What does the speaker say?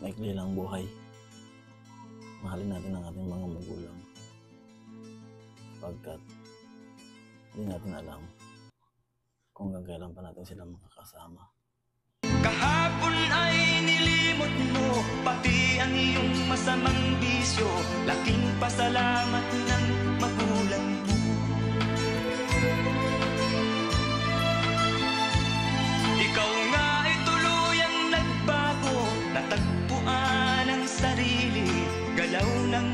maikli lang buhay. Mahalin natin ang ating mga magulang sapagkat hindi natin alam kung kailan pa natin sila makakasama. Kahapon ay nilimot mo pati ang iyong masamang bisyo. Laking pasalamat ng magulang mo. Ikaw nga ay tuluyang nagbago, natagpuan ang sarili, galaw ng